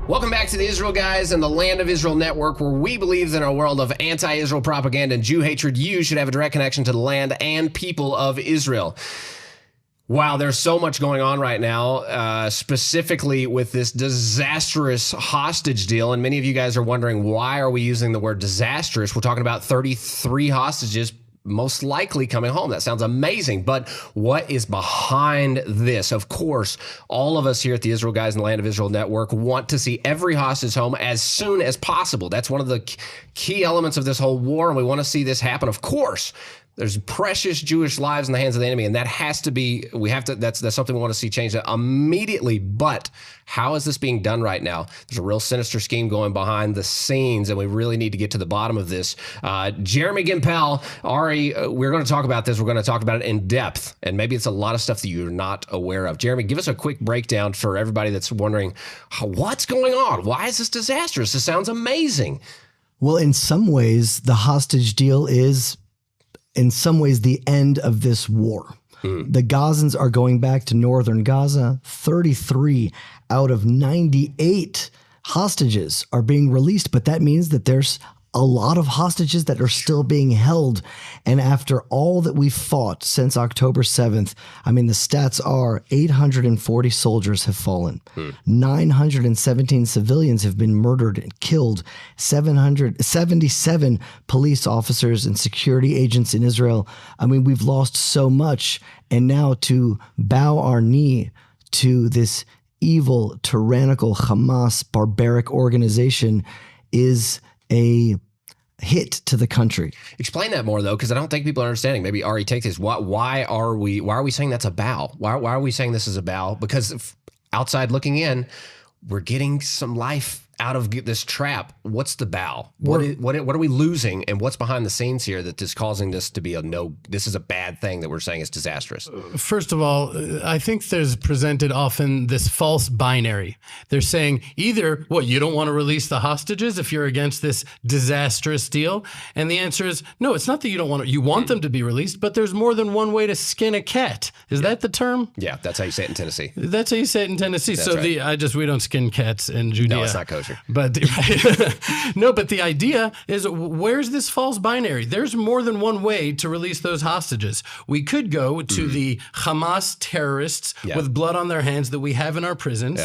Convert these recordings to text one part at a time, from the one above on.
Welcome back to the Israel Guys and the Land of Israel Network, where we believe that in a world of anti-Israel propaganda and Jew hatred, you should have a direct connection to the land and people of Israel. Wow, there's so much going on right now, specifically with this disastrous hostage deal. And many of you guys are wondering, why are we using the word disastrous? We're talking about 33 hostages most likely coming home. That sounds amazing. But what is behind this? Of course, all of us here at the Israel Guys and the Land of Israel Network want to see every hostage home as soon as possible. That's one of the key elements of this whole war, and we want to see this happen. Of course, there's precious Jewish lives in the hands of the enemy, and that has to be, that's something we want to see change immediately. But how is this being done right now? There's a real sinister scheme going behind the scenes, and we really need to get to the bottom of this. Jeremy Gimpel, Ari, we're going to talk about this. We're going to talk about it in depth, and maybe it's a lot of stuff that you're not aware of. Jeremy, give us a quick breakdown for everybody that's wondering, what's going on? Why is this disastrous? This sounds amazing. Well, in some ways, the hostage deal is, in some ways, the end of this war. The Gazans are going back to northern Gaza. 33 out of 98 hostages are being released, but that means that there's a lot of hostages that are still being held. And after all that we've fought since October 7th, I mean, the stats are 840 soldiers have fallen. 917 civilians have been murdered and killed. 777 police officers and security agents in Israel. I mean, we've lost so much. And now to bow our knee to this evil, tyrannical Hamas barbaric organization is a hit to the country. Explain that more, though, because I don't think people are understanding. Maybe Ari, take this. Why are we saying that's a bow? Why are we saying this is a bow? Because outside looking in, we're getting some life out of this trap. What's the bow? What are we losing, and what's behind the scenes here that is causing this to be this is a bad thing that we're saying is disastrous? First of all, I think there's presented often this false binary. They're saying either, you don't want to release the hostages if you're against this disastrous deal? And the answer is, no, it's not that you don't want to, you want them to be released, but there's more than one way to skin a cat. Is that the term? Yeah, that's how you say it in Tennessee. That's how you say it in Tennessee. That's so right. We don't skin cats in Judea. No, it's not kosher. But no, but the idea is, where's this false binary? There's more than one way to release those hostages. We could go to the Hamas terrorists with blood on their hands that we have in our prisons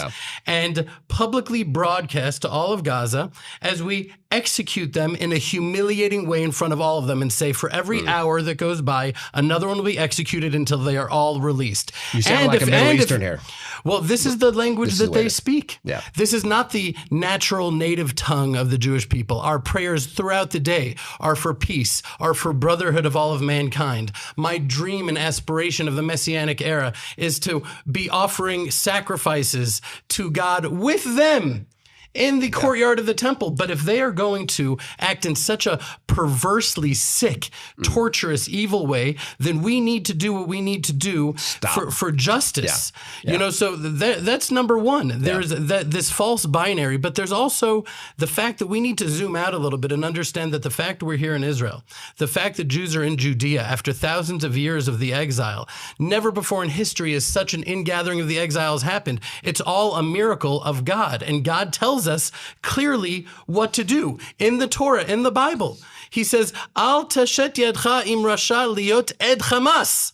and publicly broadcast to all of Gaza as we execute them in a humiliating way in front of all of them and say, for every hour that goes by, another one will be executed until they are all released. You sound like a Middle Eastern here. Well, this is the language that they speak. Yeah. This is not the natural native tongue of the Jewish people. Our prayers throughout the day are for peace, are for brotherhood of all of mankind. My dream and aspiration of the Messianic era is to be offering sacrifices to God with them in the courtyard of the temple. But if they are going to act in such a perversely sick, torturous, evil way, then we need to do what we need to do for justice. You know, so that's number one. There's this false binary, but there's also the fact that we need to zoom out a little bit and understand that the fact we're here in Israel, the fact that Jews are in Judea after thousands of years of the exile, never before in history has such an ingathering of the exiles happened. It's all a miracle of God, and God tells us clearly what to do in the Torah, in the Bible. He says, Al tashet yadcha im rasha liot ed Hamas.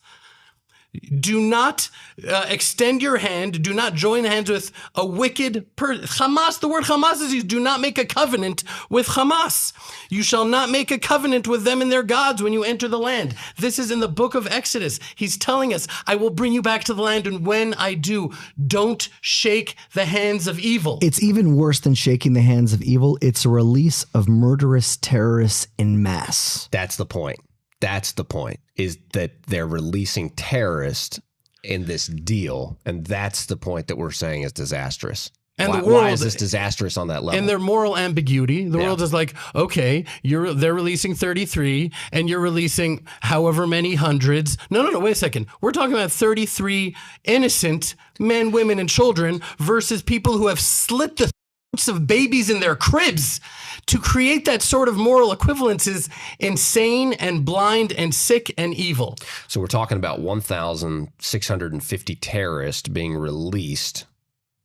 Do not extend your hand. Do not join hands with a wicked person. Hamas, the word Hamas is used. Do not make a covenant with Hamas. You shall not make a covenant with them and their gods when you enter the land. This is in the book of Exodus. He's telling us, I will bring you back to the land, and when I do, don't shake the hands of evil. It's even worse than shaking the hands of evil. It's a release of murderous terrorists en masse. That's the point. That's the point, is that they're releasing terrorists in this deal. And that's the point that we're saying is disastrous. And why is this disastrous on that level? And their moral ambiguity. The world is like, okay, they're releasing 33 and you're releasing however many hundreds. No, wait a second. We're talking about 33 innocent men, women, and children versus people who have slit the throats of babies in their cribs. To create that sort of moral equivalence is insane and blind and sick and evil. So we're talking about 1,650 terrorists being released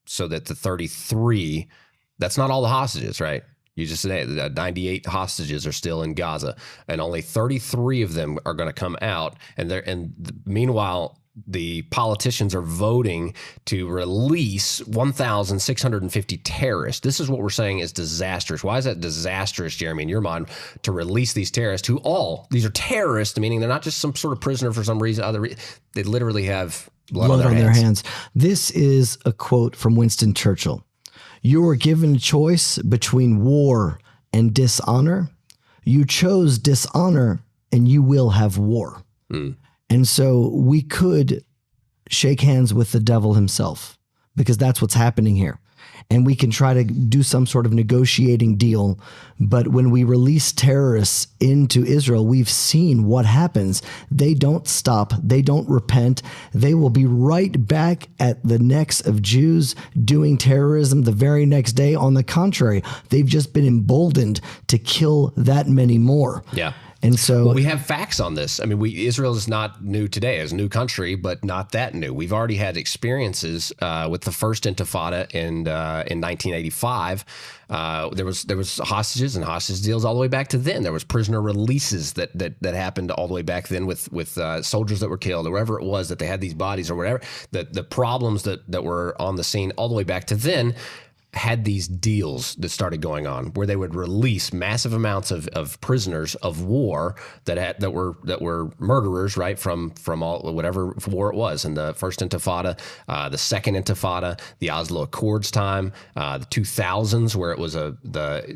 so that the 33 That's not all the hostages, right? You just said 98 hostages are still in Gaza, and only 33 of them are going to come out. Meanwhile, the politicians are voting to release 1,650 terrorists. This is what we're saying is disastrous. Why is that disastrous, Jeremy, in your mind, to release these terrorists these are terrorists, meaning they're not just some sort of prisoner for some reason. They literally have blood on their hands. This is a quote from Winston Churchill. You were given a choice between war and dishonor. You chose dishonor, and you will have war. And so we could shake hands with the devil himself, because that's what's happening here. And we can try to do some sort of negotiating deal. But when we release terrorists into Israel, we've seen what happens. They don't stop. They don't repent. They will be right back at the necks of Jews doing terrorism the very next day. On the contrary, they've just been emboldened to kill that many more. Yeah. And so we have facts on this. I mean, Israel is not new today. It's a new country, but not that new. We've already had experiences with the first Intifada in 1985. There was hostages and hostage deals all the way back to then. There was prisoner releases that happened all the way back then with soldiers that were killed, or wherever it was that they had these bodies or whatever. The problems that were on the scene all the way back to then had these deals that started going on where they would release massive amounts of prisoners of war that were murderers, right, from all whatever war it was. In the first Intifada, the second Intifada, the Oslo Accords time, the 2000s where it was the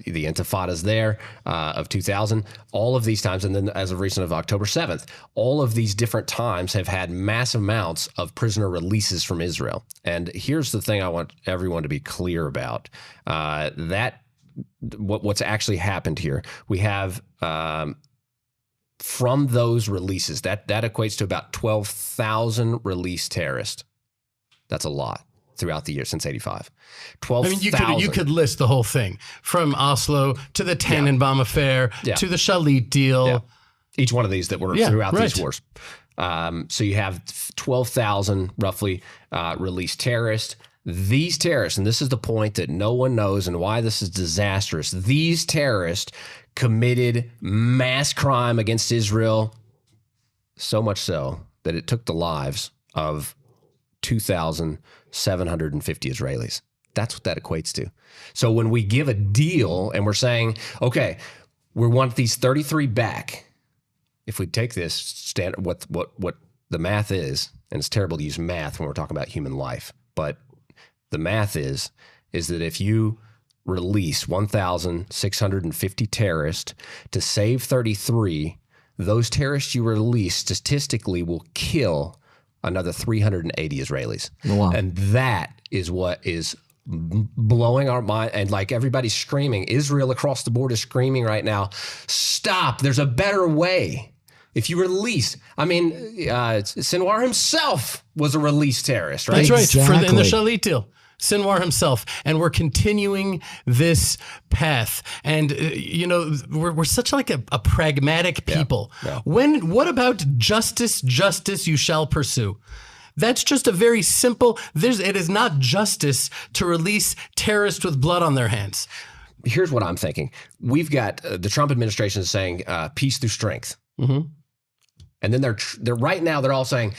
Intifadas there of 2000, all of these times, and then as of recent of October 7th, all of these different times have had massive amounts of prisoner releases from Israel. And here's the thing I want everyone to be clear about. What's actually happened here. We have from those releases that equates to about 12,000 released terrorists. That's a lot throughout the year since 85. 12,000. I mean, you could list the whole thing from Oslo to the Tannenbaum affair to the Shalit deal. Yeah. Each one of these that were throughout these wars. So you have 12,000 roughly released terrorists. These terrorists, and this is the point that no one knows and why this is disastrous, these terrorists committed mass crime against Israel, so much so that it took the lives of 2,750 Israelis. That's what that equates to. So when we give a deal and we're saying, okay, we want these 33 back, if we take this standard, what the math is, and it's terrible to use math when we're talking about human life, but the math is that if you release 1,650 terrorists to save 33, those terrorists you release statistically will kill another 380 Israelis. Wow. And that is what is blowing our mind. And like everybody's screaming, Israel across the board is screaming right now, stop, there's a better way. If you release, I mean, Sinwar himself was a released terrorist, right? That's right, Exactly. in the Shalit deal. Sinwar himself, and we're continuing this path. And we're such like a pragmatic people. Yeah. What about justice? Justice you shall pursue. That's just a very simple. It is not justice to release terrorists with blood on their hands. Here's what I'm thinking: we've got the Trump administration saying peace through strength. Mm-hmm. And then they're right now they're all saying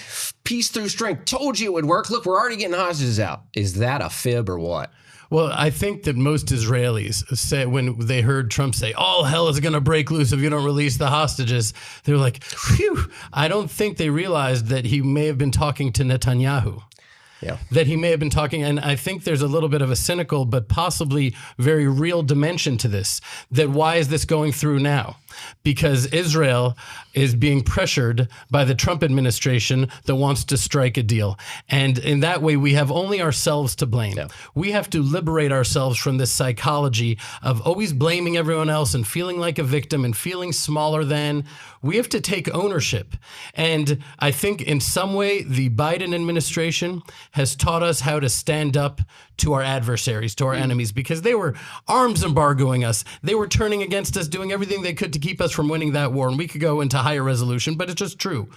peace through strength. Told you it would work. Look, we're already getting hostages out. Is that a fib or what? Well, I think that most Israelis say when they heard Trump say, all hell is going to break loose if you don't release the hostages, they're like, phew. I don't think they realized that he may have been talking to Netanyahu. Yeah. That he may have been talking, and I think there's a little bit of a cynical but possibly very real dimension to this, that why is this going through now? Because Israel is being pressured by the Trump administration that wants to strike a deal. And in that way, we have only ourselves to blame. Yeah. We have to liberate ourselves from this psychology of always blaming everyone else and feeling like a victim and feeling smaller than. We have to take ownership. And I think in some way, the Biden administration has taught us how to stand up to our adversaries, to our enemies, because they were arms embargoing us. They were turning against us, doing everything they could to keep us from winning that war. And we could go into higher resolution, but it's just true.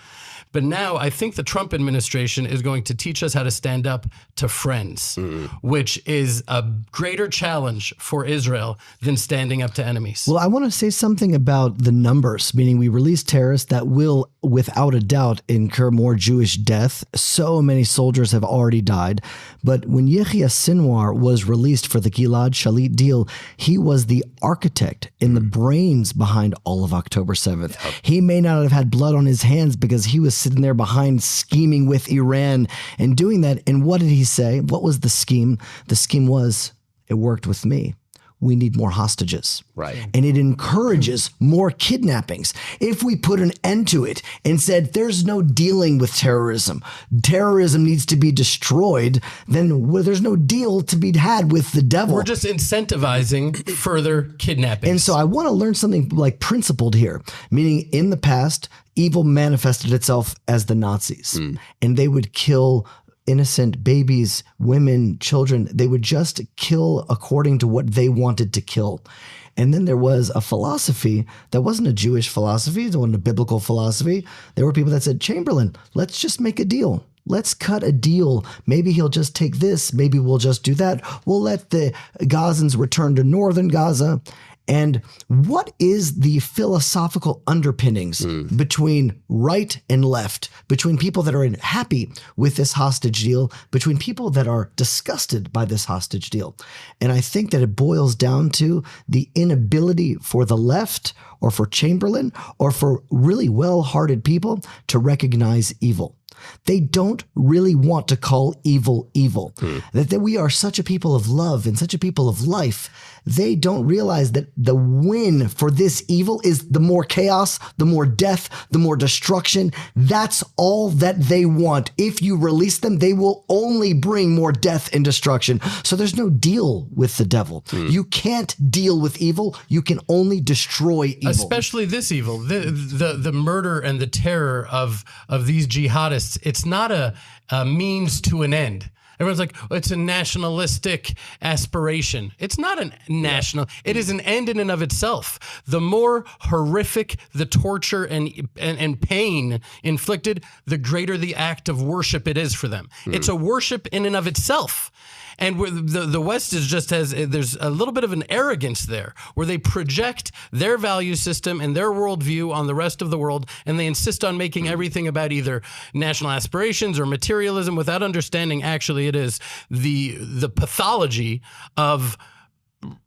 But now I think the Trump administration is going to teach us how to stand up to friends, which is a greater challenge for Israel than standing up to enemies. Well, I want to say something about the numbers, meaning we release terrorists that will, without a doubt, incur more Jewish death. So many soldiers have already died. But when Yahya Sinwar was released for the Gilad Shalit deal, he was the architect and the brains behind all of October 7th. He may not have had blood on his hands because he was sitting there behind scheming with Iran and doing that. And what did he say? What was the scheme? The scheme was, it worked with me. We need more hostages. Right. And it encourages more kidnappings. If we put an end to it and said there's no dealing with terrorism, terrorism needs to be destroyed, then there's no deal to be had with the devil. We're just incentivizing further kidnappings. And so I want to learn something like principled here, meaning in the past, evil manifested itself as the Nazis, and they would kill innocent babies, women, children. They would just kill according to what they wanted to kill. And then there was a philosophy that wasn't a Jewish philosophy. It wasn't a biblical philosophy. There were people that said, Chamberlain, let's just make a deal. Let's cut a deal. Maybe he'll just take this. Maybe we'll just do that. We'll let the Gazans return to northern Gaza. And what is the philosophical underpinnings between right and left, between people that are happy with this hostage deal, between people that are disgusted by this hostage deal? And I think that it boils down to the inability for the left or for Chamberlain or for really well-hearted people to recognize evil. They don't really want to call evil evil. That we are such a people of love and such a people of life. They don't realize that the win for this evil is the more chaos, the more death, the more destruction. That's all that they want. If you release them, they will only bring more death and destruction. So there's no deal with the devil. You can't deal with evil. You can only destroy evil. Especially this evil, the murder and the terror of these jihadists. It's not a means to an end. Everyone's like, oh, it's a nationalistic aspiration. It's not a national. It is an end in and of itself. The more horrific the torture and pain inflicted, the greater the act of worship it is for them. It's a worship in and of itself. And the West is just there's a little bit of an arrogance there where they project their value system and their worldview on the rest of the world, and they insist on making everything about either national aspirations or materialism without understanding actually it is the pathology of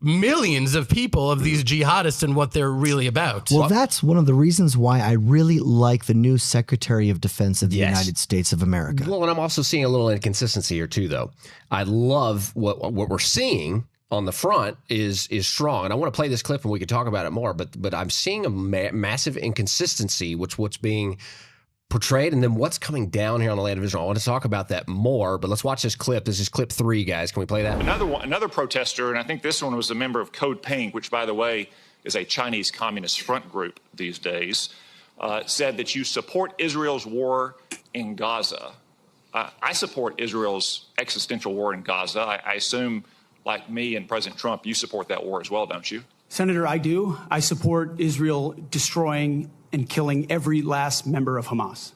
millions of people, of these jihadists, and what they're really about. Well, that's one of the reasons why I really like the new Secretary of Defense of the United States of America. Well, and I'm also seeing a little inconsistency here too, though. I love what we're seeing on the front is strong, and I want to play this clip and we can talk about it more. But I'm seeing a massive inconsistency, what's being portrayed, and then what's coming down here on the land of Israel. I want to talk about that more, but let's watch this clip. This is clip 3, guys. Can we play that? Another protester, and I think this one was a member of Code Pink, which, by the way, is a Chinese Communist front group these days, said that you support Israel's war in Gaza. I support Israel's existential war in Gaza. I assume, like me and President Trump, you support that war as well, don't you? Senator, I do. I support Israel destroying and killing every last member of Hamas.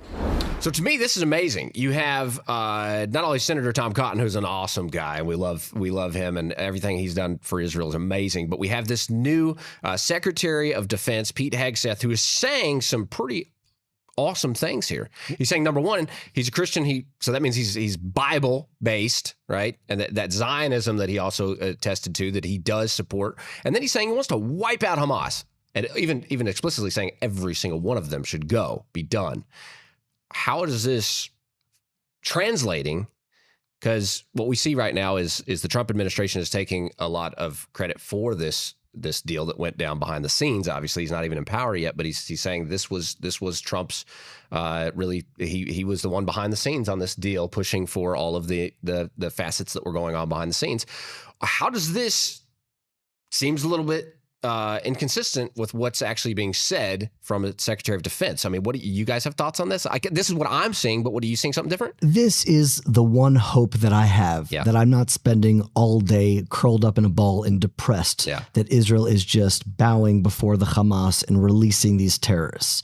So to me, this is amazing. You have not only Senator Tom Cotton, who's an awesome guy, and we love him, and everything he's done for Israel is amazing. But we have this new Secretary of Defense, Pete Hegseth, who is saying some pretty awesome things here. He's saying, number one, he's a Christian. So that means he's Bible based, right? And that Zionism that he also attested to, that he does support. And then he's saying he wants to wipe out Hamas. And even explicitly saying every single one of them should be done. How is this translating? Because what we see right now is the Trump administration is taking a lot of credit for this deal that went down behind the scenes. Obviously, he's not even in power yet, but he's saying this was Trump's really. He was the one behind the scenes on this deal, pushing for all of the facets that were going on behind the scenes. How does this seems a little bit inconsistent with what's actually being said from the Secretary of Defense? I mean, what do you guys have thoughts on this? This is what I'm seeing, but what are you seeing? Something different? This is the one hope that I have, that I'm not spending all day curled up in a ball and depressed, that Israel is just bowing before the Hamas and releasing these terrorists.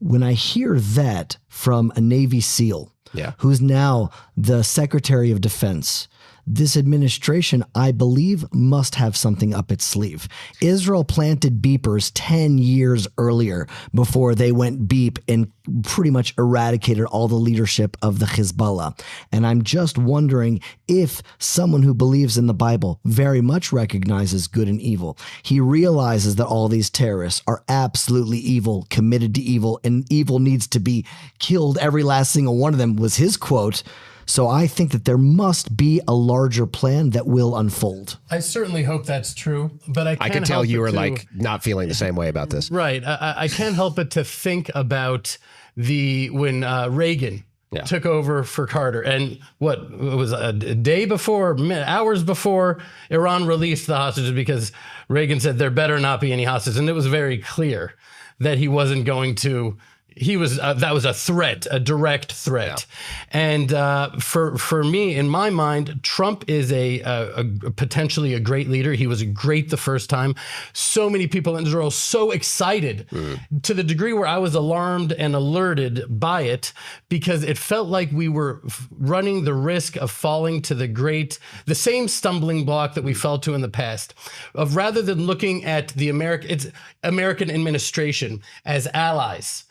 When I hear that from a Navy SEAL, who's now the Secretary of Defense, this administration, I believe, must have something up its sleeve. Israel planted beepers 10 years earlier before they went beep and pretty much eradicated all the leadership of the Hezbollah. And I'm just wondering if someone who believes in the Bible very much recognizes good and evil. He realizes that all these terrorists are absolutely evil, committed to evil, and evil needs to be killed. Every last single one of them was his quote. So I think that there must be a larger plan that will unfold. I certainly hope that's true, but I can tell you are like not feeling the same way about this. Right. I can't help but to think about when Reagan took over for Carter, and what it was a day before, hours before Iran released the hostages, because Reagan said there better not be any hostages, and it was very clear that he wasn't going to. That was a threat, a direct threat. Yeah. And for me, in my mind, Trump is a potentially a great leader. He was great the first time. So many people in Israel so excited to the degree where I was alarmed and alerted by it, because it felt like we were running the risk of falling to the same stumbling block that we fell to in the past, of rather than looking at the American administration as allies.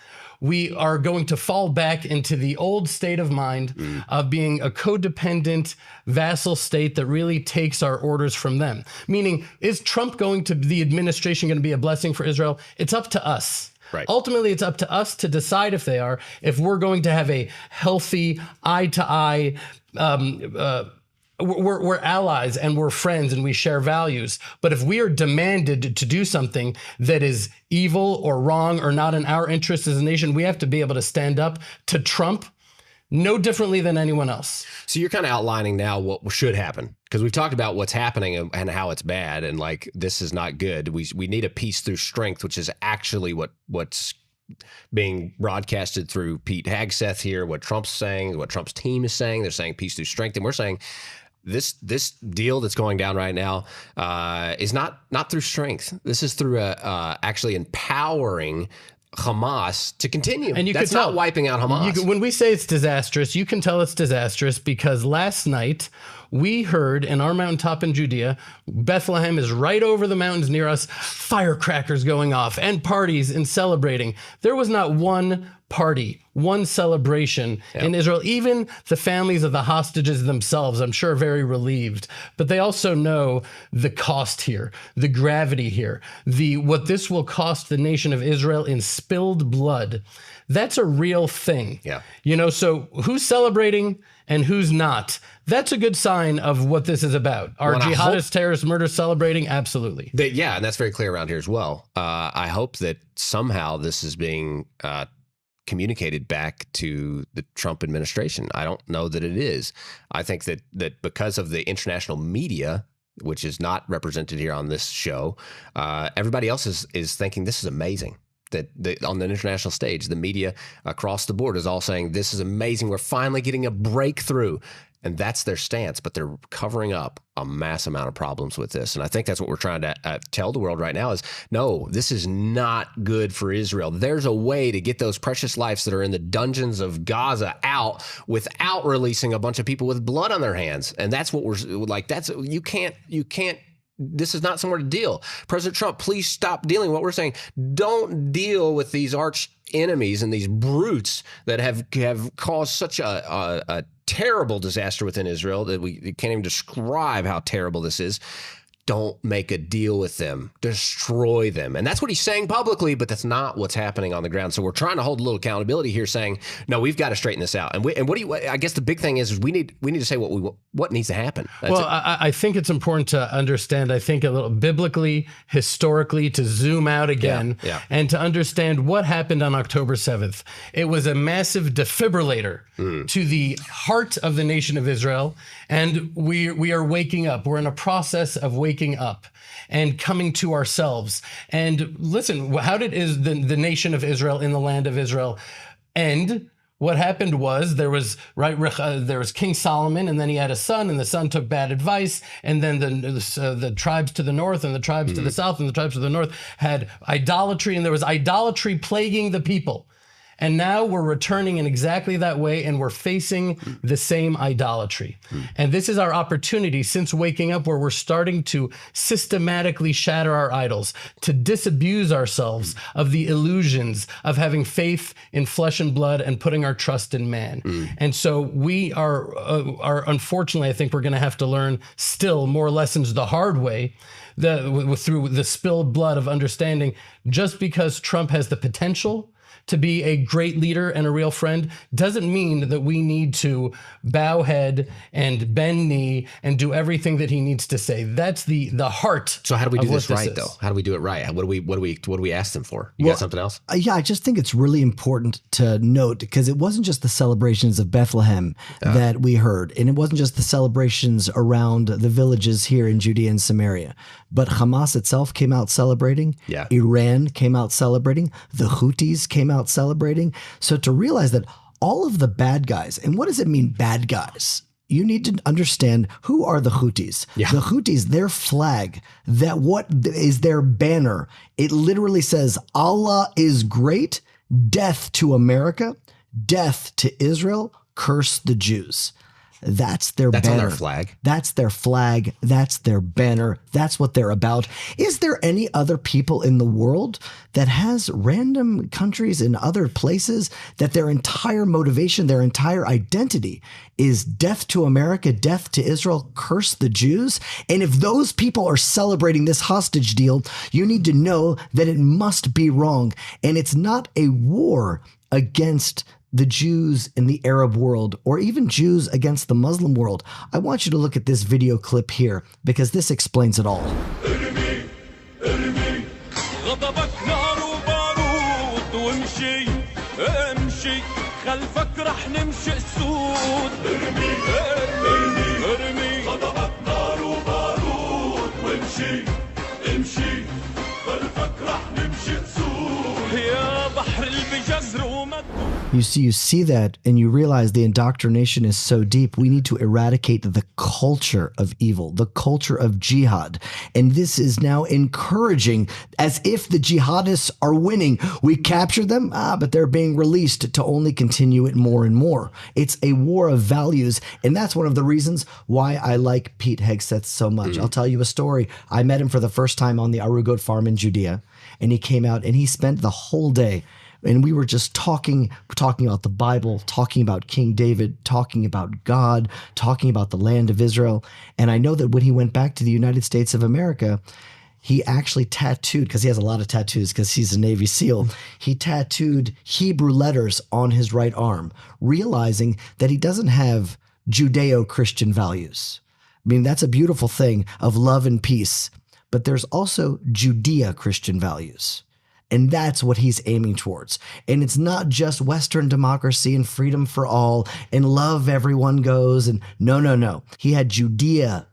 We are going to fall back into the old state of mind of being a codependent vassal state that really takes our orders from them. Meaning, is Trump the administration going to be a blessing for Israel? It's up to us. Right. Ultimately, it's up to us to decide if we're going to have a healthy eye-to-eye we're allies and we're friends and we share values. But if we are demanded to do something that is evil or wrong or not in our interest as a nation, we have to be able to stand up to Trump no differently than anyone else. So you're kind of outlining now what should happen, because we've talked about what's happening and how it's bad, and like this is not good. We need a peace through strength, which is actually what's being broadcasted through Pete Hegseth here, what Trump's saying, what Trump's team is saying. They're saying peace through strength, and we're saying this deal that's going down right now is not through strength. This is through actually empowering Hamas to continue. And that's not wiping out Hamas. When we say it's disastrous, you can tell it's disastrous because last night we heard in our mountaintop in Judea, Bethlehem is right over the mountains near us, firecrackers going off and parties and celebrating. There was not one party, one celebration in Israel. Even the families of the hostages themselves, I'm sure, are very relieved. But they also know the cost here, the gravity here, what this will cost the nation of Israel in spilled blood. That's a real thing. Yeah. So who's celebrating and who's not? That's a good sign of what this is about. Are jihadist terrorist murders celebrating? Absolutely. And that's very clear around here as well. I hope that somehow this is being communicated back to the Trump administration. I don't know that it is. I think that because of the international media, which is not represented here on this show, everybody else is thinking this is amazing. That on the international stage, the media across the board is all saying this is amazing. We're finally getting a breakthrough. And that's their stance, but they're covering up a mass amount of problems with this. And I think that's what we're trying to tell the world right now is, no, this is not good for Israel. There's a way to get those precious lives that are in the dungeons of Gaza out without releasing a bunch of people with blood on their hands. And that's what we're like, you can't, this is not somewhere to deal. President Trump, please stop dealing. What we're saying, don't deal with these arch enemies and these brutes that have caused such a terrible disaster within Israel that we can't even describe how terrible this is. Don't make a deal with them. Destroy them. And that's what he's saying publicly, but that's not what's happening on the ground. So we're trying to hold a little accountability here, saying, no, we've got to straighten this out. And I guess the big thing is we need to say what needs to happen. I think it's important to understand, I think a little biblically, historically, to zoom out again and to understand what happened on October 7th. It was a massive defibrillator to the heart of the nation of Israel. And we are waking up. We're in a process of waking up and coming to ourselves. And listen, how did the nation of Israel in the land of Israel end? What happened was there was King Solomon, and then he had a son, and the son took bad advice, and then the tribes to the north and the tribes to the south and the tribes to the north had idolatry, and there was idolatry plaguing the people. And now we're returning in exactly that way, and we're facing the same idolatry. And this is our opportunity since waking up, where we're starting to systematically shatter our idols, to disabuse ourselves of the illusions of having faith in flesh and blood and putting our trust in man. And so we are unfortunately, I think we're going to have to learn still more lessons the hard way, through the spilled blood of understanding. Just because Trump has the potential to be a great leader and a real friend doesn't mean that we need to bow head and bend knee and do everything that he needs to say. That's the heart. So how do we do this right, is. though? How do we do it right? What do we ask them for? You got something else? Yeah, I just think it's really important to note, because it wasn't just the celebrations of Bethlehem that we heard, and it wasn't just the celebrations around the villages here in Judea and Samaria, but Hamas itself came out celebrating. Yeah. Iran came out celebrating. The Houthis came out celebrating. So to realize that all of the bad guys, and what does it mean, bad guys? You need to understand, who are the Houthis? Yeah. The Houthis, their flag, that what is their banner? It literally says, Allah is great, death to America, death to Israel, curse the Jews. That's their banner. That's on their flag. That's their flag. That's their banner. That's what they're about. Is there any other people in the world that has random countries in other places that their entire motivation, their entire identity is death to America, death to Israel, curse the Jews? And if those people are celebrating this hostage deal, you need to know that it must be wrong. And it's not a war against the Jews in the Arab world, or even Jews against the Muslim world. I want you to look at this video clip here, because this explains it all. You see that, and you realize the indoctrination is so deep. We need to eradicate the culture of evil, the culture of jihad. And this is now encouraging, as if the jihadists are winning. We capture them, but they're being released to only continue it more and more. It's a war of values, and that's one of the reasons why I like Pete Hegseth so much. I'll tell you a story. I met him for the first time on the Arugot farm in Judea, and he came out and he spent the whole day, and we were just talking about the Bible, talking about King David, talking about God, talking about the land of Israel. And I know that when he went back to the United States of America, he actually tattooed, because he has a lot of tattoos because he's a Navy SEAL, he tattooed Hebrew letters on his right arm, realizing that he doesn't have Judeo-Christian values. I mean, that's a beautiful thing of love and peace, but there's also Judea-Christian values. And that's what he's aiming towards. And it's not just Western democracy and freedom for all and love everyone goes. And no. He had Judea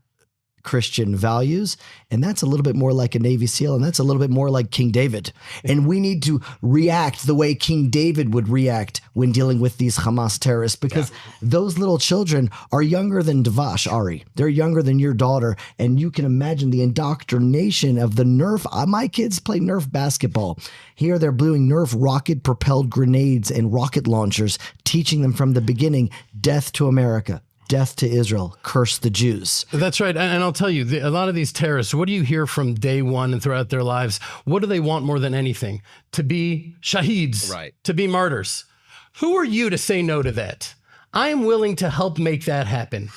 Christian values, and that's a little bit more like a Navy SEAL, and that's a little bit more like King David. And we need to react the way King David would react when dealing with these Hamas terrorists, because those little children are younger than Davash, Ari. They're younger than your daughter, and you can imagine the indoctrination of the Nerf. My kids play Nerf basketball. Here they're doing Nerf rocket-propelled grenades and rocket launchers, teaching them from the beginning, death to America, death to Israel, curse the Jews. That's right. And I'll tell you, a lot of these terrorists, what do you hear from day one and throughout their lives? What do they want more than anything? To be shaheeds, right? To be martyrs. Who are you to say no to that? I am willing to help make that happen.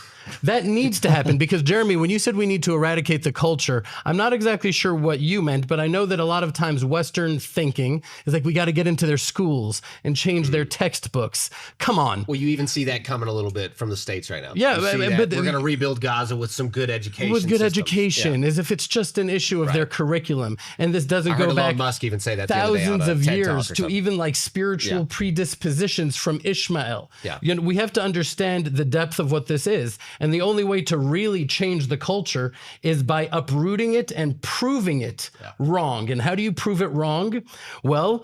That needs to happen, because Jeremy, when you said we need to eradicate the culture, I'm not exactly sure what you meant, but I know that a lot of times Western thinking is like, we got to get into their schools and change their textbooks. Come on. Well, you even see that coming a little bit from the States right now. Yeah, but we're going to rebuild Gaza with some good education. With good systems. education, as if it's just an issue of their curriculum. And this doesn't go back Elon Musk even say that thousands of years to even like spiritual predispositions from Ishmael. Yeah. You know, we have to understand the depth of what this is. And the only way to really change the culture is by uprooting it and proving it wrong. And how do you prove it wrong? Well,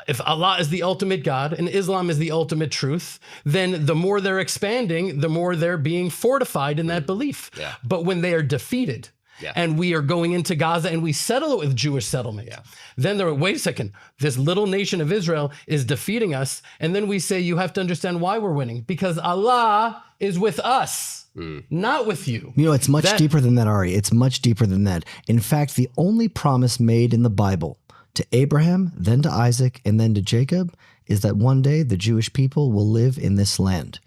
if Allah is the ultimate God and Islam is the ultimate truth, then the more they're expanding, the more they're being fortified in that belief. Yeah. But when they are defeated, and we are going into Gaza and we settle it with Jewish settlement. Then they're, wait a second, this little nation of Israel is defeating us. And then we say, you have to understand why we're winning, because Allah is with us, not with you. You know, it's much deeper than that, Ari. It's much deeper than that. In fact, the only promise made in the Bible to Abraham, then to Isaac, and then to Jacob is that one day the Jewish people will live in this land.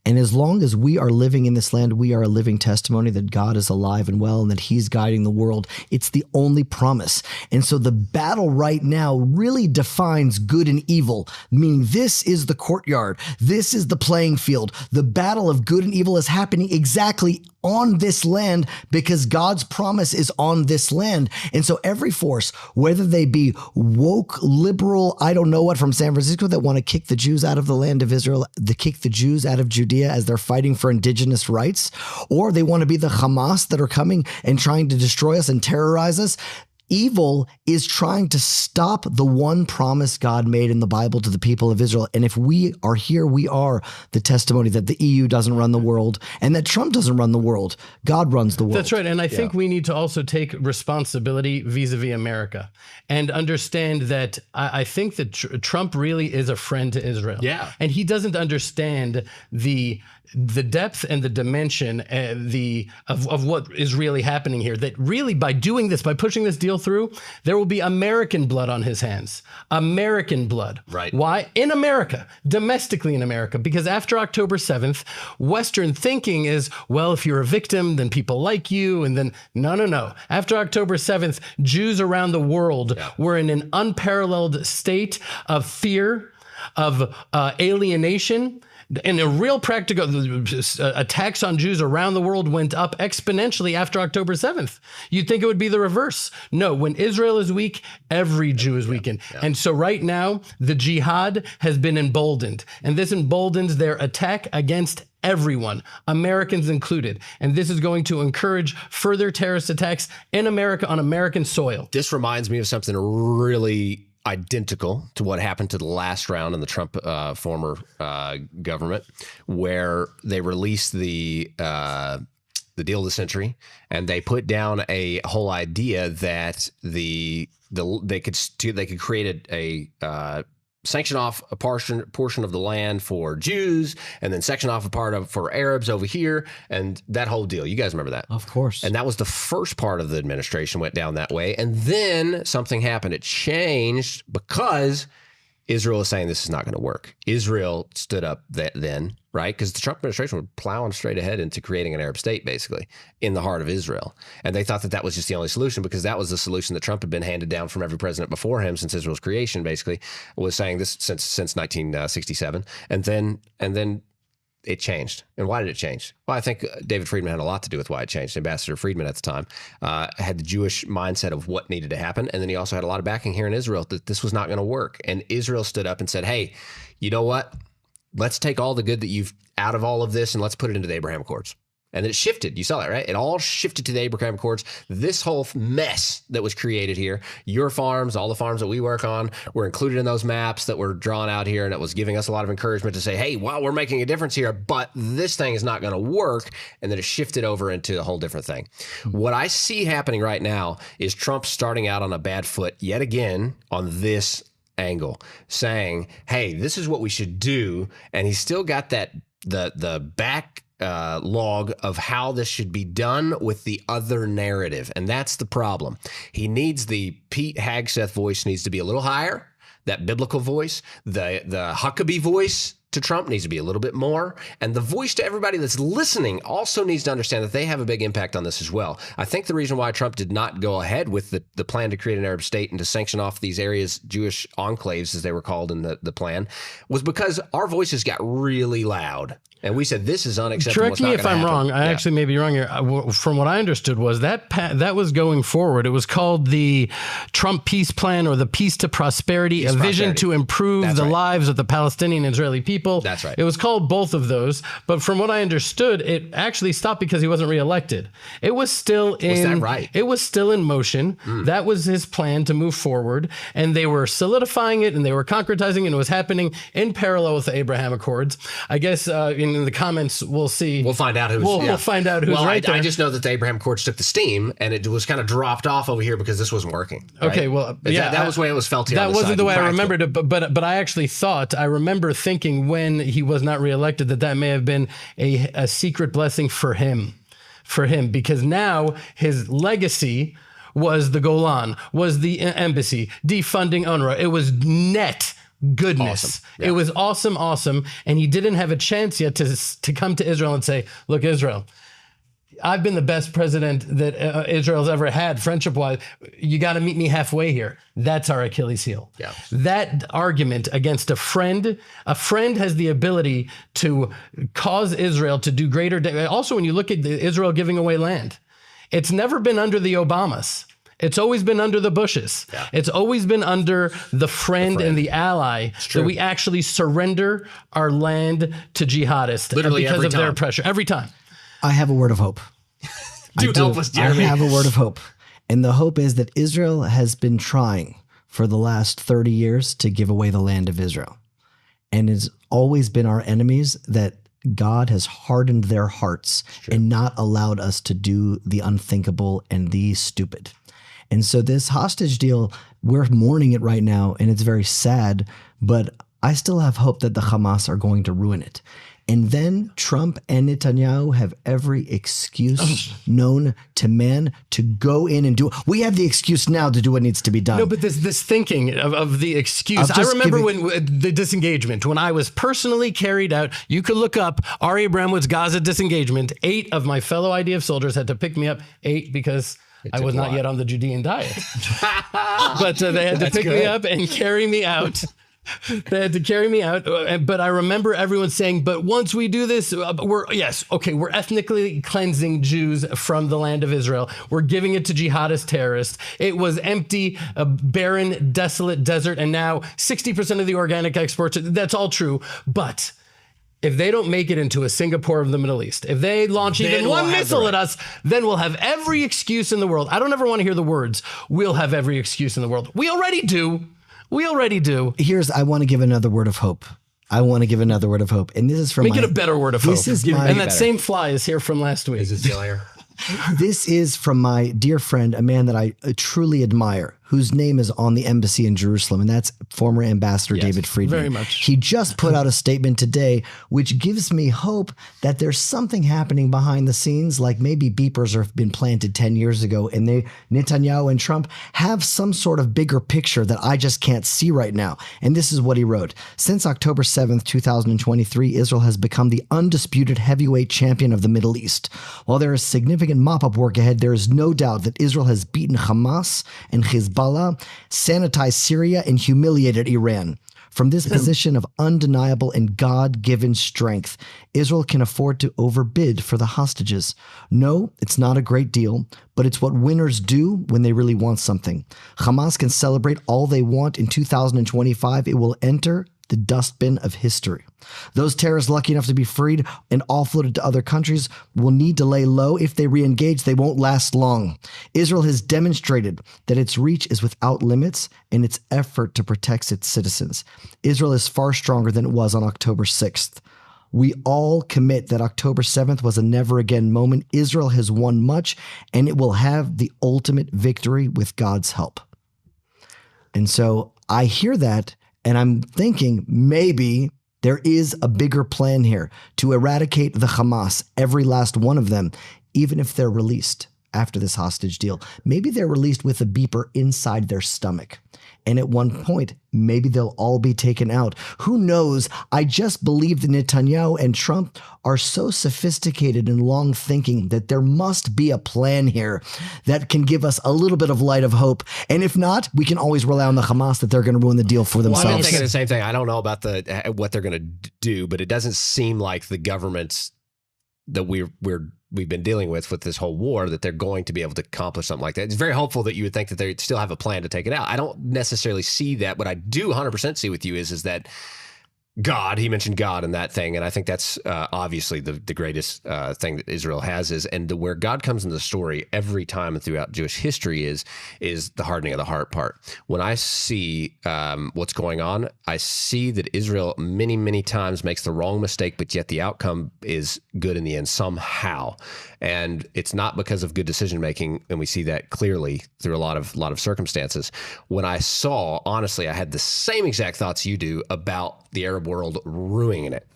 And as long as we are living in this land, we are a living testimony that God is alive and well and that he's guiding the world. It's the only promise. And so the battle right now really defines good and evil, meaning this is the courtyard. This is the playing field. The battle of good and evil is happening exactly on this land because God's promise is on this land. And so every force, whether they be woke, liberal, I don't know what, from San Francisco that want to kick the Jews out of the land of Israel, to kick the Jews out of Judea as they're fighting for indigenous rights, or they want to be the Hamas that are coming and trying to destroy us and terrorize us. Evil is trying to stop the one promise God made in the Bible to the people of Israel. And if we are here, we are the testimony that the EU doesn't run the world and that Trump doesn't run the world. God runs the world. That's right. And I think we need to also take responsibility vis-a-vis America and understand that I think that Trump really is a friend to Israel. Yeah. And he doesn't understand the depth and the dimension of what is really happening here, that really by doing this, by pushing this deal through, there will be American blood on his hands. American blood. Right. Why? In America, domestically in America, because after October 7th, Western thinking is, well, if you're a victim, then people like you. And then, no. After October 7th, Jews around the world were in an unparalleled state of fear, of alienation. And a real practical attacks on Jews around the world went up exponentially after October 7th. You'd think it would be the reverse. No, when Israel is weak, every Jew is weakened. And so right now, the jihad has been emboldened. And this emboldens their attack against everyone, Americans included. And this is going to encourage further terrorist attacks in America on American soil. This reminds me of something really identical to what happened to the last round in the Trump former government, where they released the deal of the century, and they put down a whole idea that they could create a sanction off a portion of the land for Jews, and then section off a part for Arabs over here, and that whole deal. You guys remember that? Of course. And that was the first part of the administration went down that way. And then something happened. It changed because Israel is saying this is not going to work. Israel stood up then, right? Because the Trump administration was plowing straight ahead into creating an Arab state, basically, in the heart of Israel. And they thought that that was just the only solution, because that was the solution that Trump had been handed down from every president before him since Israel's creation, basically, was saying this since 1967. And then it changed. And why did it change? Well, I think David Friedman had a lot to do with why it changed. Ambassador Friedman at the time had the Jewish mindset of what needed to happen. And then he also had a lot of backing here in Israel that this was not going to work. And Israel stood up and said, hey, you know what? Let's take all the good that you've out of all of this and let's put it into the Abraham Accords. And then it shifted. You saw that, right? It all shifted to the Abraham Accords. This whole mess that was created here, your farms, all the farms that we work on, were included in those maps that were drawn out here. And it was giving us a lot of encouragement to say, hey, wow, we're making a difference here, but this thing is not going to work. And then it shifted over into a whole different thing. What I see happening right now is Trump starting out on a bad foot yet again on this angle, saying, hey, this is what we should do. And he's still got that the back log of how this should be done with the other narrative. And that's the problem. He needs the Pete Hegseth voice needs to be a little higher. That biblical voice, the Huckabee voice to Trump needs to be a little bit more. And the voice to everybody that's listening also needs to understand that they have a big impact on this as well. I think the reason why Trump did not go ahead with the plan to create an Arab state and to sanction off these areas, Jewish enclaves, as they were called in the plan, was because our voices got really loud. And we said, this is unacceptable. Correct me if I'm wrong. I actually may be wrong here. From what I understood was that was going forward. It was called the Trump Peace Plan, or the Peace to Prosperity, a vision to improve the lives of the Palestinian and Israeli people. people. That's right. It was called both of those. But from what I understood, it actually stopped because he wasn't reelected. It was still in. Was that right? It was still in motion. That was his plan to move forward. And they were solidifying it and they were concretizing it. And it was happening in parallel with the Abraham Accords. I guess in the comments, we'll see. We'll find out who's We'll find out who's right there. I just know that the Abraham Accords took the steam and it was kind of dropped off over here because this wasn't working. Right? Okay, well, yeah. That was the way it was felt here. That on the wasn't side, the way I practical. remembered it, but I actually I remember thinking when he was not reelected that may have been a secret blessing for him, because now his legacy was the Golan, was the embassy, defunding UNRWA. It was net goodness. Awesome. Yeah. It was awesome. And he didn't have a chance yet to come to Israel and say, look, Israel, I've been the best president that Israel's ever had, friendship-wise. You got to meet me halfway here. That's our Achilles heel. Yeah. That argument against a friend has the ability to cause Israel to do greater damage. Also, when you look at Israel giving away land, it's never been under the Obamas. It's always been under the Bushes. Yeah. It's always been under the friend and the ally that we actually surrender our land to jihadists Literally because every of their time. pressure. Every time. I have a word of hope. Dude, help us, Jeremy. I have a word of hope. And the hope is that Israel has been trying for the last 30 years to give away the land of Israel. And it's always been our enemies that God has hardened their hearts and not allowed us to do the unthinkable and the stupid. And so this hostage deal, we're mourning it right now, and it's very sad, but I still have hope that the Hamas are going to ruin it. And then Trump and Netanyahu have every excuse known to man to go in and do. We have the excuse now to do what needs to be done. No, but this thinking of the excuse. I'll I just remember give when the disengagement, when I was personally carried out, you could look up Ari Abramowitz Gaza disengagement. 8 of my fellow IDF soldiers had to pick me up. 8 because I was not yet on the Judean diet. But they had to pick me up and carry me out. They had to carry me out. But I remember everyone saying, but once we do this, we're ethnically cleansing Jews from the land of Israel. We're giving it to jihadist terrorists. It was empty, a barren, desolate desert. And now 60% of the organic exports, that's all true. But if they don't make it into a Singapore of the Middle East, if they launch even one missile at us, then we'll have every excuse in the world. I don't ever want to hear the words, we'll have every excuse in the world. We already do. I want to give another word of hope. And this is from Make it a better word of hope. And that better. same fly is here from last week. Is it still here? This is from my dear friend, a man that I truly admire, whose name is on the embassy in Jerusalem, and that's former Ambassador David Friedman. very much. He just put out a statement today, which gives me hope that there's something happening behind the scenes, like maybe beepers have been planted 10 years ago, and Netanyahu and Trump have some sort of bigger picture that I just can't see right now. And this is what he wrote. Since October 7th, 2023, Israel has become the undisputed heavyweight champion of the Middle East. While there is significant mop-up work ahead, there is no doubt that Israel has beaten Hamas and Hezbollah, sanitized Syria, and humiliated Iran. From this position of undeniable and God-given strength, Israel can afford to overbid for the hostages. No, it's not a great deal, but it's what winners do when they really want something. Hamas can celebrate all they want. In 2025, it will enter the dustbin of history. Those terrorists lucky enough to be freed and offloaded to other countries will need to lay low. If they re-engage, they won't last long. Israel has demonstrated that its reach is without limits in its effort to protect its citizens. Israel is far stronger than it was on October 6th. We all commit that October 7th was a never again moment. Israel has won much, and it will have the ultimate victory with God's help. And so I hear that, and I'm thinking maybe there is a bigger plan here to eradicate the Hamas, every last one of them, even if they're released after this hostage deal. Maybe they're released with a beeper inside their stomach. And at one point, maybe they'll all be taken out. Who knows? I just believe that Netanyahu and Trump are so sophisticated and long thinking that there must be a plan here that can give us a little bit of light of hope. And if not, we can always rely on the Hamas that they're going to ruin the deal for themselves. Well, I'm thinking the same thing. I don't know about what they're going to do, but it doesn't seem like the governments that we've been dealing with this whole war, that they're going to be able to accomplish something like that. It's very hopeful that you would think that they still have a plan to take it out. I don't necessarily see that. What I do 100% see with you is that God. He mentioned God in that thing, and I think that's obviously the greatest thing that Israel has where God comes into the story every time throughout Jewish history is the hardening of the heart part. When I see what's going on, I see that Israel many times makes the wrong mistake, but yet the outcome is good in the end somehow, and it's not because of good decision making, and we see that clearly through a lot of circumstances. When I saw, honestly, I had the same exact thoughts you do about the Arab world ruining it.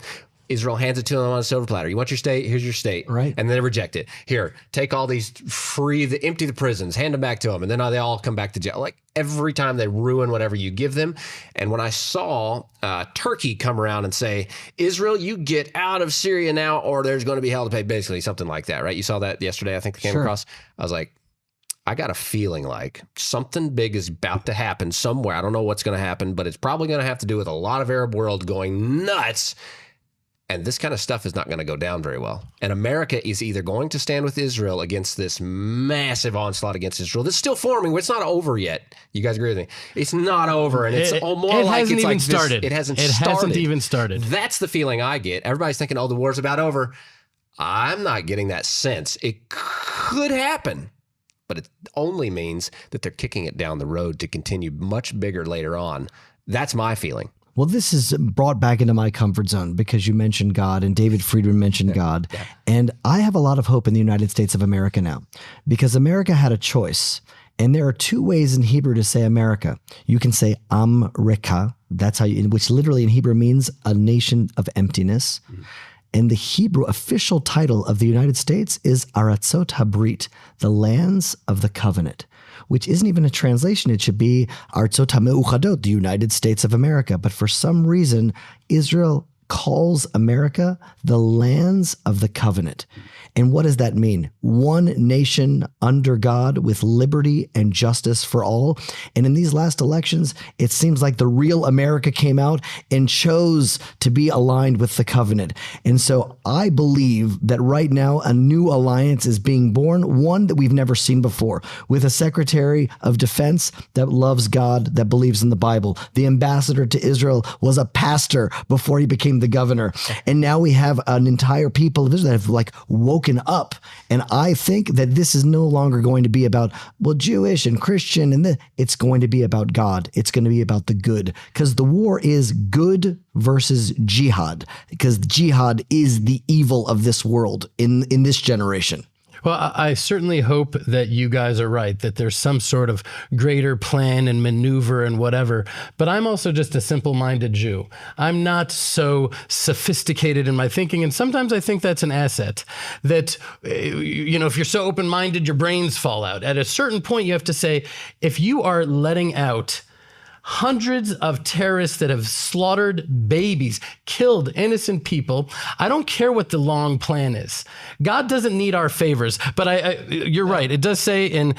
Israel hands it to them on a silver platter. You want your state? Here's your state. Right. And then they reject it. Here, take all these empty the prisons, hand them back to them, and then they all come back to jail. Like every time they ruin whatever you give them. And when I saw Turkey come around and say, Israel, you get out of Syria now, or there's going to be hell to pay, basically something like that, right? You saw that yesterday, I think it came across. I was like, I got a feeling like something big is about to happen somewhere. I don't know what's going to happen, but it's probably going to have to do with a lot of Arab world going nuts. And this kind of stuff is not going to go down very well. And America is either going to stand with Israel against this massive onslaught against Israel that's still forming. It's not over yet. You guys agree with me? It's not over. And it's more like it's like started. It hasn't even started. That's the feeling I get. Everybody's thinking, oh, the war's about over. I'm not getting that sense. It could happen. But it only means that they're kicking it down the road to continue much bigger later on. That's my feeling. Well, this is brought back into my comfort zone because you mentioned God and David Friedman mentioned God. Yeah. And I have a lot of hope in the United States of America now because America had a choice. And there are two ways in Hebrew to say America. You can say Amrika, that's how which literally in Hebrew means a nation of emptiness. Mm-hmm. And the Hebrew official title of the United States is Aratzot Habrit, the lands of the covenant, which isn't even a translation. It should be Aratzot HaMeuchadot, the United States of America. But for some reason, Israel calls America the lands of the covenant. And what does that mean? One nation under God with liberty and justice for all. And in these last elections, it seems like the real America came out and chose to be aligned with the covenant. And so I believe that right now a new alliance is being born, one that we've never seen before, with a Secretary of Defense that loves God, that believes in the Bible. The ambassador to Israel was a pastor before he became the governor. And now we have an entire people of Israel that have like woken up. And I think that this is no longer going to be about, well, Jewish and Christian, and it's going to be about God. It's going to be about the good, because the war is good versus jihad, because jihad is the evil of this world in this generation. Well, I certainly hope that you guys are right, that there's some sort of greater plan and maneuver and whatever. But I'm also just a simple-minded Jew. I'm not so sophisticated in my thinking. And sometimes I think that's an asset, that, if you're so open-minded, your brains fall out. At a certain point, you have to say, if you are letting out hundreds of terrorists that have slaughtered babies, killed innocent people, I don't care what the long plan is. God doesn't need our favors. But you're right. It does say in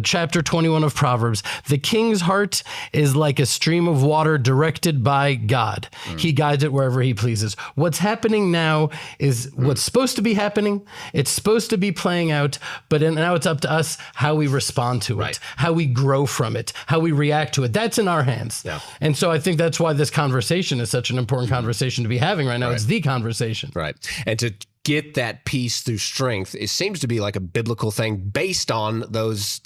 chapter 21 of Proverbs, the king's heart is like a stream of water directed by God. He guides it wherever he pleases. What's happening now is what's supposed to be happening. It's supposed to be playing out. But now it's up to us how we respond to it, how we grow from it, how we react to it. That's in our hands. Yeah. And so I think that's why this conversation is such an important conversation to be having right now. It's the conversation. Right. And to get that peace through strength, it seems to be like a biblical thing based on those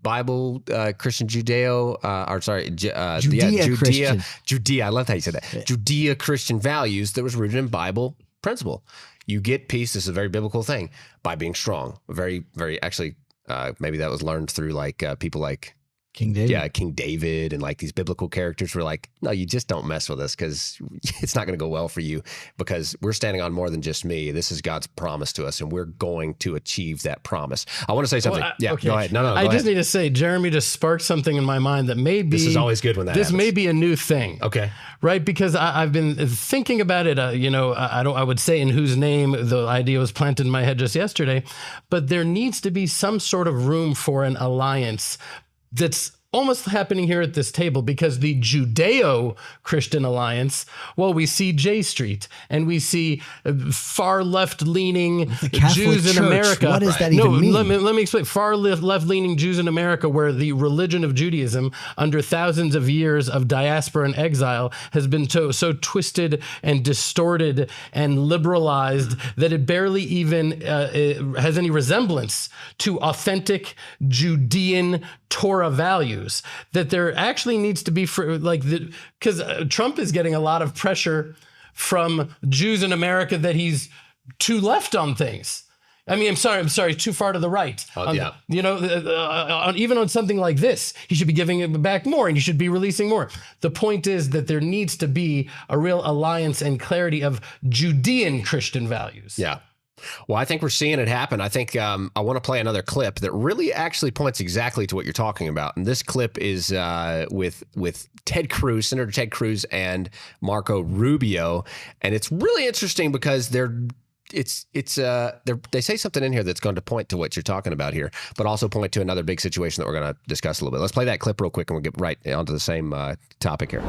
Bible Christian Judea. I love how you said that. Yeah. Judea Christian values that was rooted in Bible principle. You get peace. This is a very biblical thing by being strong. Very, very actually. Maybe that was learned through like people like King David. Yeah, King David and like these biblical characters were like, no, you just don't mess with us because it's not going to go well for you, because we're standing on more than just me. This is God's promise to us, and we're going to achieve that promise. I want to say something. Okay. Go ahead. No, I just need to say, Jeremy just sparked something in my mind that may be... This is always good when that happens. This may be a new thing. Okay. Right? Because I've been thinking about it, I would say in whose name the idea was planted in my head just yesterday, but there needs to be some sort of room for an alliance that's almost happening here at this table, because the Judeo-Christian alliance, well, we see J Street and we see far left-leaning Jews in Church. America. What does that even mean? Let me explain. Far left-leaning Jews in America, where the religion of Judaism, under thousands of years of diaspora and exile, has been so twisted and distorted and liberalized that it barely even has any resemblance to authentic Judean Torah values. That there actually needs to be, because Trump is getting a lot of pressure from Jews in America that he's too left on things. I mean, I'm sorry, too far to the right. Yeah. Even on something like this, he should be giving it back more, and he should be releasing more. The point is that there needs to be a real alliance and clarity of Judean Christian values. Yeah. Well, I think we're seeing it happen. I think I want to play another clip that really actually points exactly to what you're talking about. And this clip is with Ted Cruz, Senator Ted Cruz, and Marco Rubio. And it's really interesting because they say something in here that's going to point to what you're talking about here, but also point to another big situation that we're going to discuss a little bit. Let's play that clip real quick and we'll get right onto the same topic here.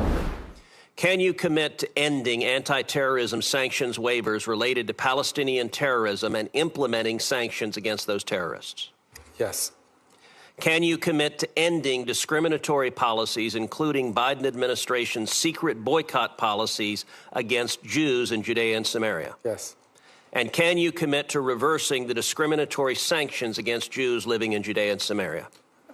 Can you commit to ending anti-terrorism sanctions waivers related to Palestinian terrorism and implementing sanctions against those terrorists? Yes. Can you commit to ending discriminatory policies, including Biden administration's secret boycott policies against Jews in Judea and Samaria? Yes. And can you commit to reversing the discriminatory sanctions against Jews living in Judea and Samaria?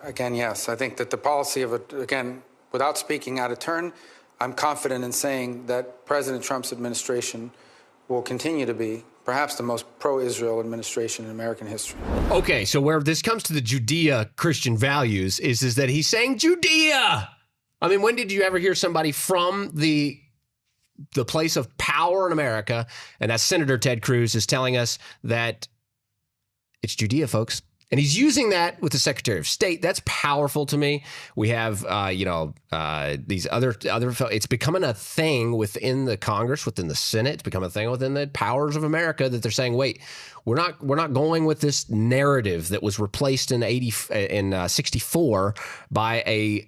Again, yes. I think that the policy of it, again, without speaking out of turn, I'm confident in saying that President Trump's administration will continue to be perhaps the most pro-Israel administration in American history. Okay, so where this comes to the Judea Christian values is that he's saying Judea. I mean, when did you ever hear somebody from the place of power in America, and that's Senator Ted Cruz, is telling us that it's Judea, folks? And he's using that with the Secretary of State. That's powerful to me. We have, these other. It's becoming a thing within the Congress, within the Senate. It's become a thing within the powers of America that they're saying, wait, we're not going with this narrative that was replaced in 64 by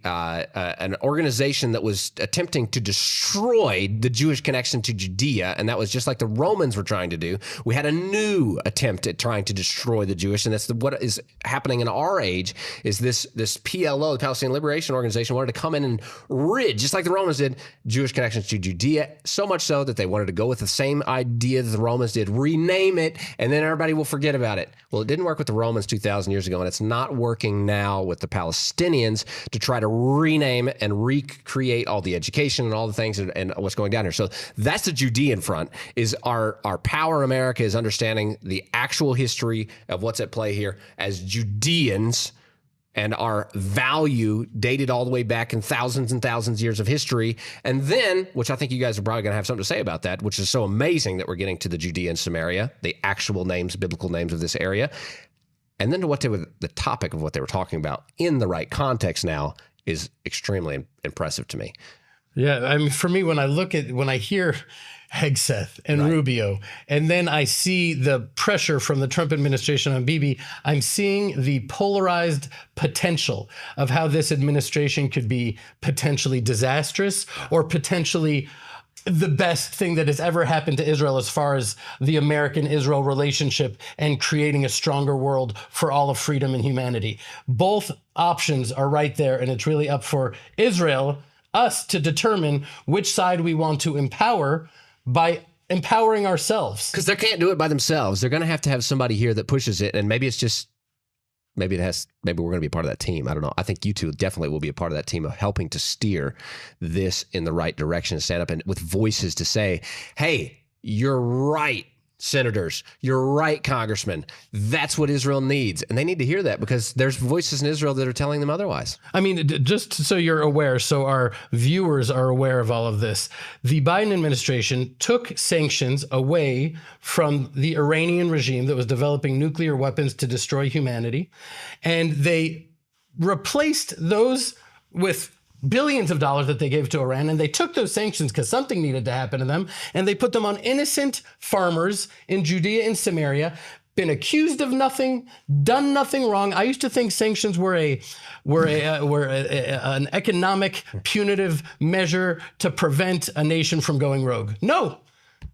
an organization that was attempting to destroy the Jewish connection to Judea, and that was just like the Romans were trying to do. We had a new attempt at trying to destroy the Jewish, and that's what is happening in our age. Is this PLO, the Palestinian Liberation Organization, wanted to come in and rid, just like the Romans did, Jewish connections to Judea, so much so that they wanted to go with the same idea that the Romans did, rename it, and then everybody will forget about it. Well, it didn't work with the Romans 2,000 years ago, and it's not working now with the Palestinians to try to rename and recreate all the education and all the things and what's going down here. So that's the Judean front, is our power in America is understanding the actual history of what's at play here as Judeans, and our value dated all the way back in thousands and thousands of years of history. And then, which I think you guys are probably going to have something to say about that, which is so amazing that we're getting to the Judea and Samaria, the actual names, biblical names of this area. And then to the topic of what they were talking about in the right context now is extremely impressive to me. Yeah, I mean, for me, when I hear Hegseth and Rubio, and then I see the pressure from the Trump administration on Bibi, I'm seeing the polarized potential of how this administration could be potentially disastrous or potentially the best thing that has ever happened to Israel as far as the American-Israel relationship and creating a stronger world for all of freedom and humanity. Both options are right there, and it's really up for Israel, us, to determine which side we want to empower by empowering ourselves. Because they can't do it by themselves. They're going to have somebody here that pushes it, and maybe we're going to be a part of that team. I don't know. I think you two definitely will be a part of that team of helping to steer this in the right direction, stand up and with voices to say, hey, you're right, senators. You're right, congressmen. That's what Israel needs. And they need to hear that because there's voices in Israel that are telling them otherwise. I mean, just so you're aware, so our viewers are aware of all of this, the Biden administration took sanctions away from the Iranian regime that was developing nuclear weapons to destroy humanity. And they replaced those with billions of dollars that they gave to Iran, and they took those sanctions because something needed to happen to them, and they put them on innocent farmers in Judea and Samaria, been accused of nothing, done nothing wrong. I used to think sanctions were an economic punitive measure to prevent a nation from going rogue. No.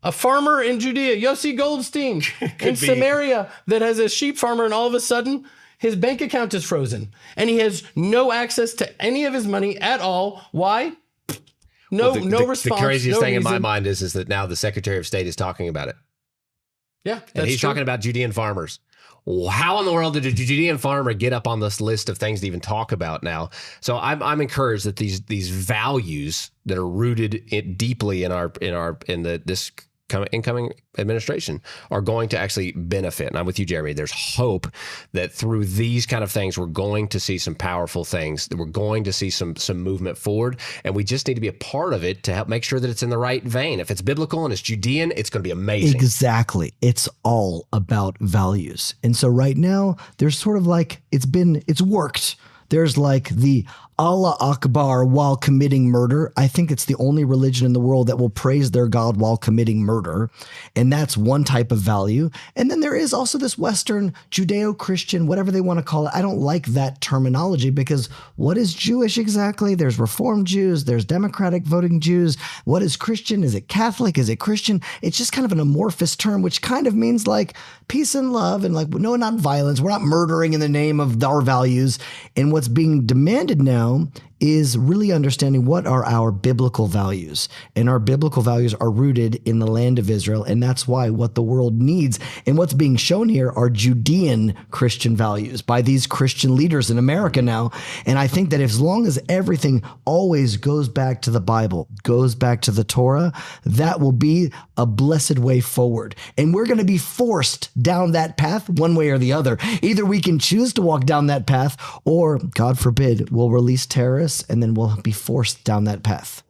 A farmer in Judea, Yossi Goldstein, in Samaria, that has a sheep farmer, and all of a sudden his bank account is frozen and he has no access to any of his money at all. Why? No response. The craziest thing reason. in my mind is that now the Secretary of State is talking about it. Yeah, and he's talking about Judean farmers. How in the world did a Judean farmer get up on this list of things to even talk about now? So I'm encouraged that these values that are rooted deeply in this incoming administration are going to actually benefit. And I'm with you, Jeremy. There's hope that through these kind of things, we're going to see some powerful things, that we're going to see some movement forward. And we just need to be a part of it to help make sure that it's in the right vein. If it's biblical and it's Judean, it's going to be amazing. Exactly. It's all about values. And so right now, there's sort of like, it's worked. There's like the Allah Akbar while committing murder. I think it's the only religion in the world that will praise their God while committing murder. And that's one type of value. And then there is also this Western Judeo-Christian, whatever they want to call it. I don't like that terminology because what is Jewish exactly? There's Reformed Jews. There's Democratic voting Jews. What is Christian? Is it Catholic? Is it Christian? It's just kind of an amorphous term, which kind of means like peace and love and like, no, not violence. We're not murdering in the name of our values. And what's being demanded now is really understanding what are our biblical values. And our biblical values are rooted in the land of Israel. And that's why what the world needs and what's being shown here are Judean Christian values by these Christian leaders in America now. And I think that as long as everything always goes back to the Bible, goes back to the Torah, that will be a blessed way forward. And we're going to be forced down that path one way or the other. Either we can choose to walk down that path or, God forbid, we'll release terrorists and then we'll be forced down that path.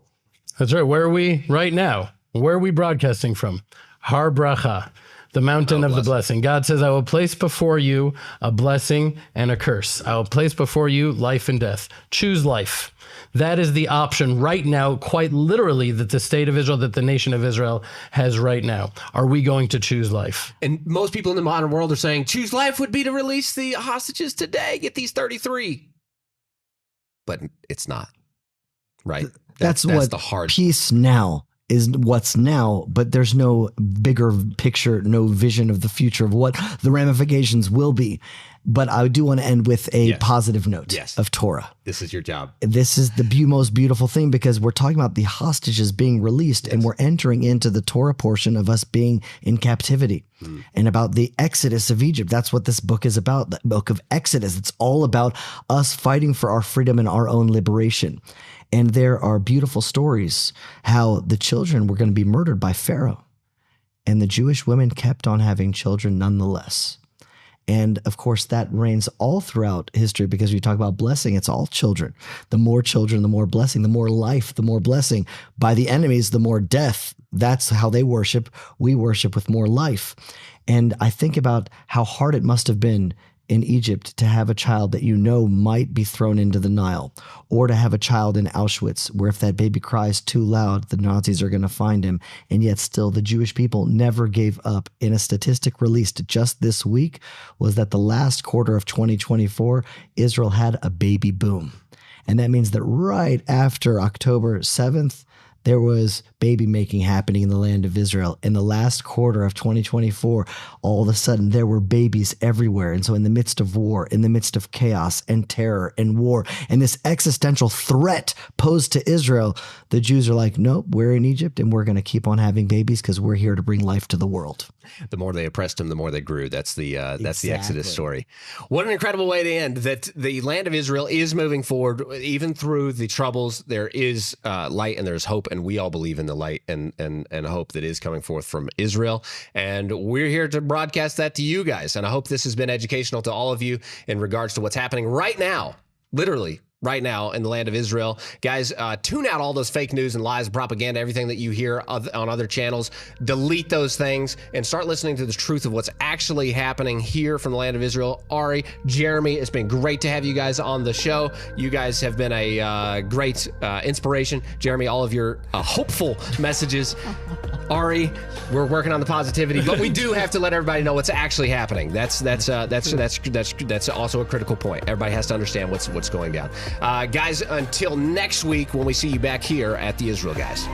That's right. Where are we right now? Where are we broadcasting from? Har Bracha, the mountain of the blessing. God says, I will place before you a blessing and a curse. I will place before you life and death. Choose life. That is the option right now, quite literally, that the state of Israel, that the nation of Israel has right now. Are we going to choose life? And most people in the modern world are saying, choose life would be to release the hostages today, get these 33. But it's not, right? That's what the hard peace now is what's now, but there's no bigger picture, no vision of the future of what the ramifications will be. But I do want to end with a positive note of Torah. This is your job. This is the most beautiful thing because we're talking about the hostages being released and we're entering into the Torah portion of us being in captivity and about the exodus of Egypt. That's what this book is about, the book of Exodus. It's all about us fighting for our freedom and our own liberation. And there are beautiful stories how the children were going to be murdered by Pharaoh. And the Jewish women kept on having children nonetheless. And of course, that reigns all throughout history because we talk about blessing. It's all children. The more children, the more blessing. The more life, the more blessing. By the enemies, the more death. That's how they worship. We worship with more life. And I think about how hard it must have been in Egypt to have a child that you know might be thrown into the Nile, or to have a child in Auschwitz where if that baby cries too loud, the Nazis are going to find him. And yet still the Jewish people never gave up. In a statistic released just this week was that the last quarter of 2024, Israel had a baby boom. And that means that right after October 7th, there was baby making happening in the land of Israel. In the last quarter of 2024, all of a sudden there were babies everywhere. And so in the midst of war, in the midst of chaos and terror and war, and this existential threat posed to Israel, the Jews are like, nope, we're in Egypt and we're going to keep on having babies because we're here to bring life to the world. The more they oppressed them, the more they grew. That's the Exodus story. What an incredible way to end, that the land of Israel is moving forward. Even through the troubles, there is light and there's hope. And we all believe in the light and hope that is coming forth from Israel. And we're here to broadcast that to you guys. And I hope this has been educational to all of you in regards to what's happening right now, literally right now in the land of Israel. Guys, tune out all those fake news and lies, propaganda, everything that you hear on other channels. Delete those things and start listening to the truth of what's actually happening here from the land of Israel. Ari, Jeremy, it's been great to have you guys on the show. You guys have been a great inspiration. Jeremy, all of your hopeful messages. Ari, we're working on the positivity, but we do have to let everybody know what's actually happening. That's also a critical point. Everybody has to understand what's going down. Guys, until next week when we see you back here at the Israel Guys.